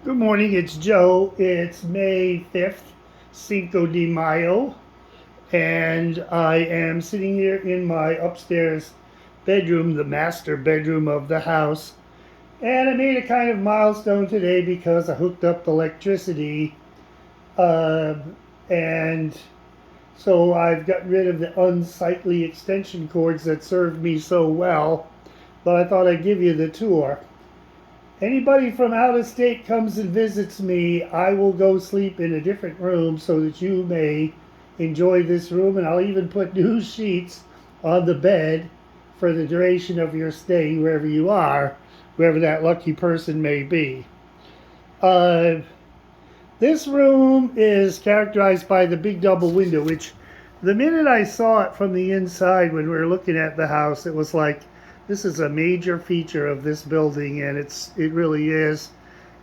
Good morning, it's Joe. It's May 5th, Cinco de Mayo, and I am sitting here in my upstairs bedroom, the master bedroom of the house. And I made a kind of milestone today because I hooked up the electricity, uh, and so I've got rid of the unsightly extension cords that served me so well. But I thought I'd give you the tour. Anybody from out of state comes and visits me, I will go sleep in a different room so that you may enjoy this room, and I'll even put new sheets on the bed for the duration of your stay wherever you are, wherever that lucky person may be. Uh, this room is characterized by the big double window, which the minute I saw it from the inside when we were looking at the house, it was like, this is a major feature of this building, and it really is.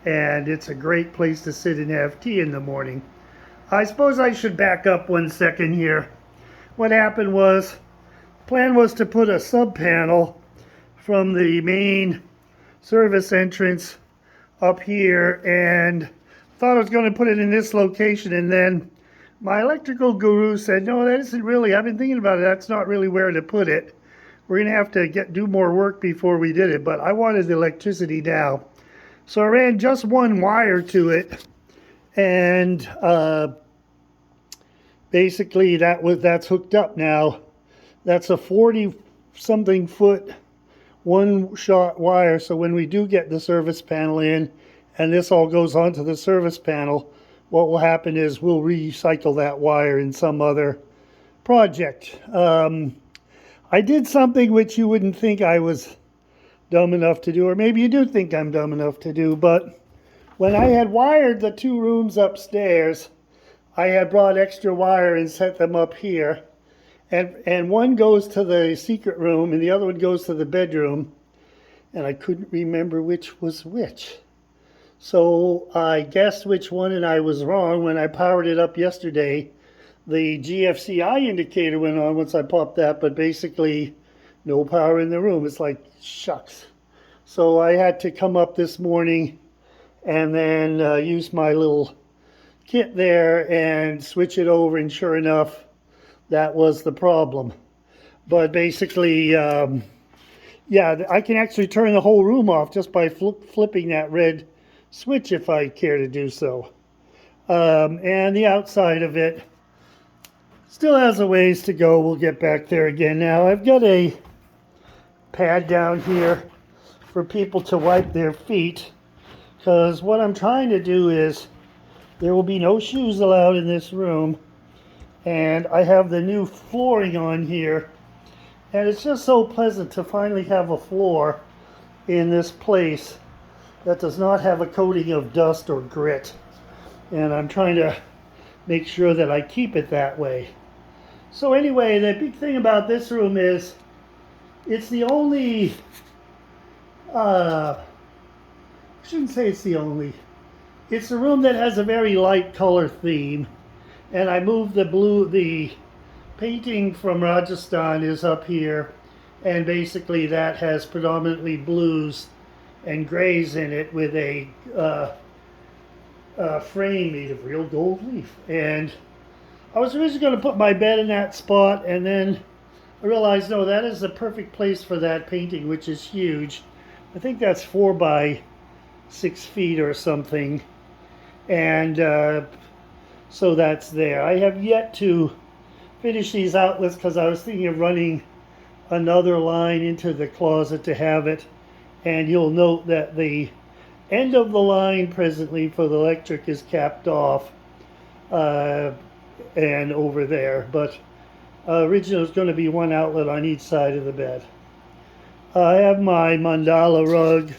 And it's a great place to sit and have tea in the morning. I suppose I should back up 1 second here. What happened was, the plan was to put a sub panel from the main service entrance up here, and thought I was going to put it in this location, and then my electrical guru said, no, that isn't really, I've been thinking about it, that's not really where to put it. We're going to have to do more work before we did it, but I wanted the electricity now. So I ran just one wire to it, and basically that's hooked up now. That's a 40-something foot one-shot wire, so when we do get the service panel in, and this all goes onto the service panel, what will happen is we'll recycle that wire in some other project. I did something which you wouldn't think I was dumb enough to do, or maybe you do think I'm dumb enough to do, but when I had wired the two rooms upstairs, I had brought extra wire and set them up here. And one goes to the secret room and the other one goes to the bedroom. And I couldn't remember which was which. So I guessed which one, and I was wrong. When I powered it up yesterday, the GFCI indicator went on once I popped that, but basically no power in the room. It's like, shucks. So I had to come up this morning and then use my little kit there and switch it over, and sure enough, that was the problem. But basically, yeah, I can actually turn the whole room off just by flipping that red switch if I care to do so. And the outside of it still has a ways to go. We'll get back there again. Now I've got a pad down here for people to wipe their feet, because what I'm trying to do is there will be no shoes allowed in this room, and I have the new flooring on here, and it's just so pleasant to finally have a floor in this place that does not have a coating of dust or grit, and I'm trying to make sure that I keep it that way. So anyway, the big thing about this room is it's the only, I shouldn't say it's the only, it's a room that has a very light color theme. And I moved the painting from Rajasthan is up here, and basically that has predominantly blues and grays in it with a frame made of real gold leaf. And I was originally going to put my bed in that spot, and then I realized, no, that is the perfect place for that painting, which is huge. I think that's 4 by 6 feet or something. And so that's there. I have yet to finish these outlets because I was thinking of running another line into the closet to have it. And you'll note that the end of the line presently for the electric is capped off and over there. But originally it was going to be one outlet on each side of the bed. I have my mandala rug.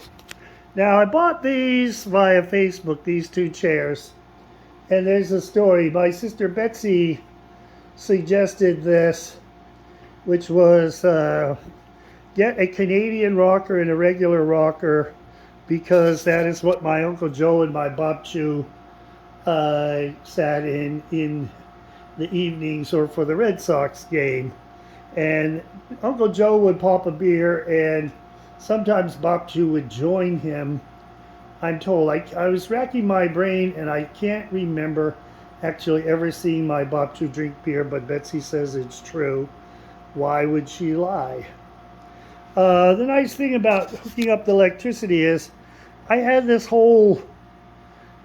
Now I bought these via Facebook, these two chairs. And there's a story. My sister Betsy suggested this, which was get a Canadian rocker and a regular rocker, because that is what my Uncle Joe and my Babciu sat in the evenings or for the Red Sox game. And Uncle Joe would pop a beer, and sometimes Babciu would join him I'm told. I was racking my brain and I can't remember actually ever seeing my Babciu drink beer, but Betsy says it's true. Why would she lie? The nice thing about hooking up the electricity is I had this whole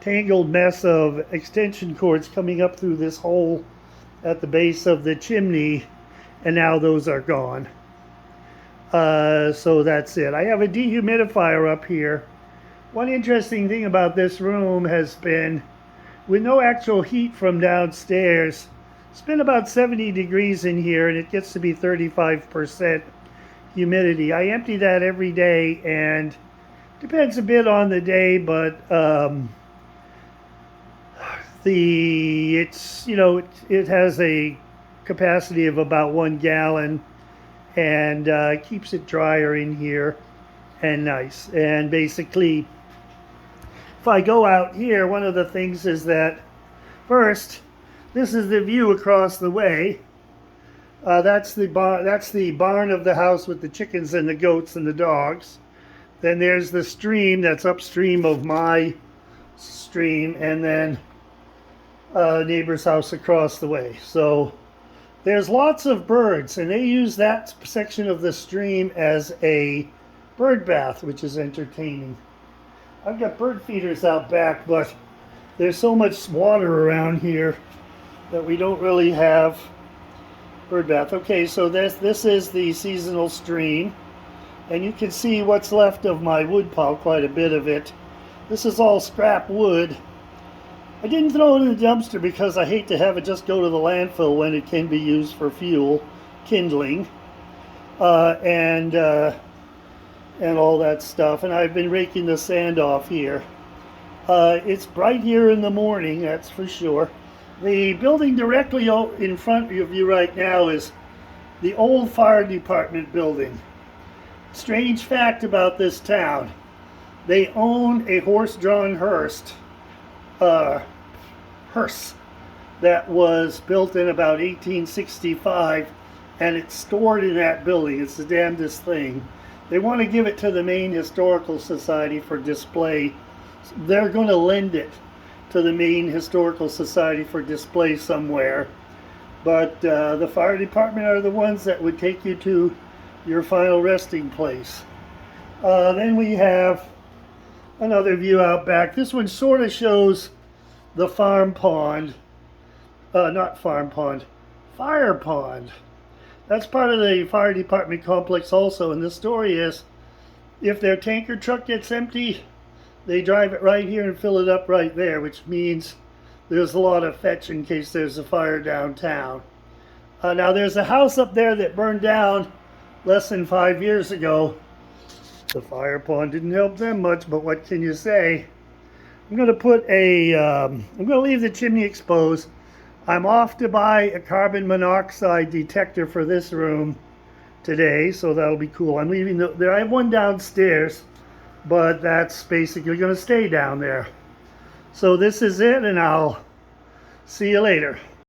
tangled mess of extension cords coming up through this hole at the base of the chimney, and now those are gone. So that's it. I have a dehumidifier up here. One interesting thing about this room has been, with no actual heat from downstairs, it's been about 70 degrees in here, and it gets to be 35% humidity. I empty that every day, and depends a bit on the day, but it has a capacity of about 1 gallon, and keeps it drier in here and nice. And basically, if I go out here, one of the things is that first, this is the view across the way. That's the barn of the house with the chickens and the goats and the dogs. Then there's the stream that's upstream of my stream, and then neighbor's house across the way. So there's lots of birds, and they use that section of the stream as a bird bath, which is entertaining. I've got bird feeders out back, but there's so much water around here that we don't really have bird bath. Okay, so this is the seasonal stream, and you can see what's left of my wood pile, quite a bit of it. This is all scrap wood. I didn't throw it in the dumpster because I hate to have it just go to the landfill when it can be used for fuel, kindling, and all that stuff. And I've been raking the sand off here. It's bright here in the morning, that's for sure. The building directly in front of you right now is the old fire department building. Strange fact about this town: they own a horse-drawn hearse that was built in about 1865, and it's stored in that building. It's the damnedest thing. They want to give it to the Maine Historical Society for display. They're going to lend it to the Maine Historical Society for display somewhere, but the fire department are the ones that would take you to your final resting place. Then we have another view out back. This one sort of shows the farm pond, not farm pond, fire pond. That's part of the fire department complex also, and the story is, if their tanker truck gets empty, they drive it right here and fill it up right there, which means there's a lot of fetch in case there's a fire downtown. Now there's a house up there that burned down less than 5 years ago. The fire pond didn't help them much, but what can you say? I'm going to leave the chimney exposed. I'm off to buy a carbon monoxide detector for this room today, so that'll be cool. I'm leaving I have one downstairs, but that's basically going to stay down there. So this is it, and I'll see you later.